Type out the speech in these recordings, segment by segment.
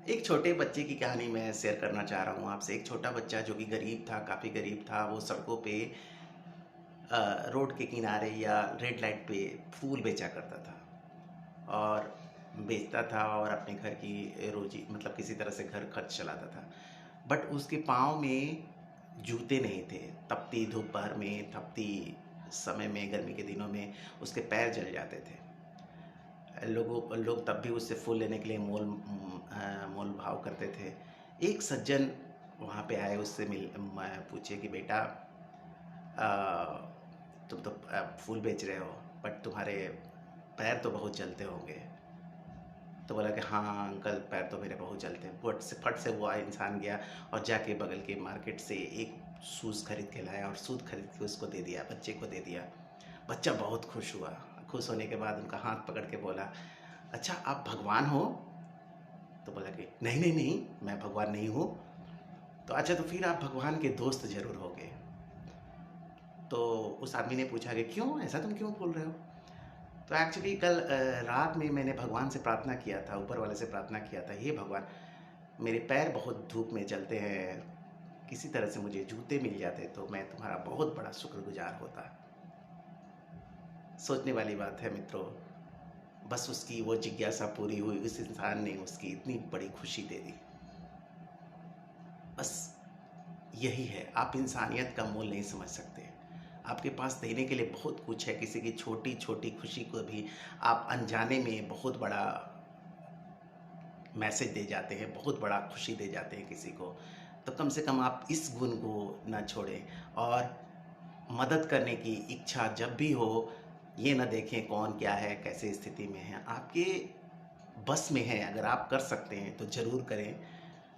एक छोटे बच्चे की कहानी मैं शेयर करना चाह रहा हूँ आपसे। एक छोटा बच्चा जो कि गरीब था, काफ़ी गरीब था, वो सड़कों पे रोड के किनारे या रेड लाइट पे फूल बेचा करता था और बेचता था और अपने घर की रोजी मतलब किसी तरह से घर खर्च चलाता था। बट उसके पाँव में जूते नहीं थे। तपती धूप भर में, तपती समय में, गर्मी के दिनों में उसके पैर जल जाते थे। लोग तब भी उससे फूल लेने के लिए मोल भाव करते थे। एक सज्जन वहाँ पे आए, उससे पूछे कि बेटा, तुम तो फूल बेच रहे हो, बट तुम्हारे पैर तो बहुत जलते होंगे। तो बोला कि हाँ अंकल, पैर तो मेरे बहुत जलते हैं। फट से वो इंसान गया और जाके बगल के मार्केट से एक शूज़ खरीद के लाया और शूज़ खरीद के उसको दे दिया, बच्चे को दे दिया। बच्चा बहुत खुश हुआ। खुश होने के बाद उनका हाथ पकड़ के बोला, अच्छा आप भगवान हो? तो बोला कि नहीं नहीं नहीं, मैं भगवान नहीं हूँ। तो अच्छा, तो फिर आप भगवान के दोस्त ज़रूर होगे। तो उस आदमी ने पूछा कि क्यों, ऐसा तुम क्यों बोल रहे हो? तो एक्चुअली कल रात में मैंने भगवान से प्रार्थना किया था, ऊपर वाले से प्रार्थना किया था, हे भगवान, मेरे पैर बहुत धूप में जलते हैं, किसी तरह से मुझे जूते मिल जाते तो मैं तुम्हारा बहुत बड़ा शुक्रगुजार होता। सोचने वाली बात है मित्रों। बस उसकी वो जिज्ञासा पूरी हुई, उस इंसान ने उसकी इतनी बड़ी खुशी दे दी। बस यही है, आप इंसानियत का मोल नहीं समझ सकते। आपके पास देने के लिए बहुत कुछ है। किसी की छोटी छोटी खुशी को भी आप अनजाने में बहुत बड़ा मैसेज दे जाते हैं, बहुत बड़ा खुशी दे जाते हैं किसी को। तो कम से कम आप इस गुण को ना छोड़ें और मदद करने की इच्छा जब भी हो, ये ना देखें कौन क्या है, कैसे स्थिति में है। आपके बस में है, अगर आप कर सकते हैं तो ज़रूर करें।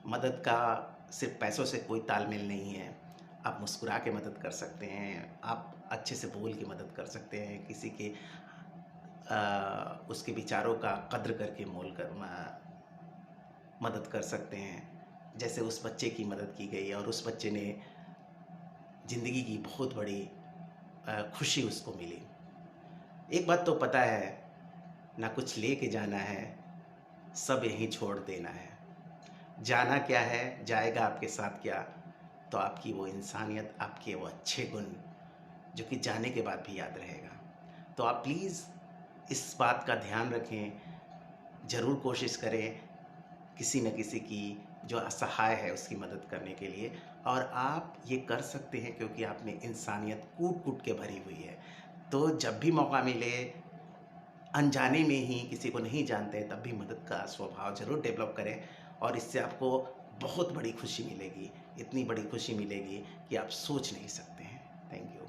मदद का सिर्फ पैसों से कोई तालमेल नहीं है। आप मुस्कुरा के मदद कर सकते हैं, आप अच्छे से बोल के मदद कर सकते हैं, किसी के उसके विचारों का कद्र करके मदद कर सकते हैं। जैसे उस बच्चे की मदद की गई और उस बच्चे ने ज़िंदगी की बहुत बड़ी खुशी उसको मिली। एक बात तो पता है, ना कुछ लेके जाना है, सब यहीं छोड़ देना है। जाना क्या है, जाएगा आपके साथ क्या? तो आपकी वो इंसानियत, आपके वो अच्छे गुण, जो कि जाने के बाद भी याद रहेगा। तो आप प्लीज़ इस बात का ध्यान रखें, ज़रूर कोशिश करें किसी न किसी की जो असहाय है उसकी मदद करने के लिए। और आप ये कर सकते हैं क्योंकि आप में इंसानियत कूट-कूट के भरी हुई है। तो जब भी मौका मिले, अनजाने में ही, किसी को नहीं जानते तब भी मदद का स्वभाव ज़रूर डेवलप करें और इससे आपको बहुत बड़ी खुशी मिलेगी। इतनी बड़ी खुशी मिलेगी कि आप सोच नहीं सकते हैं। Thank you.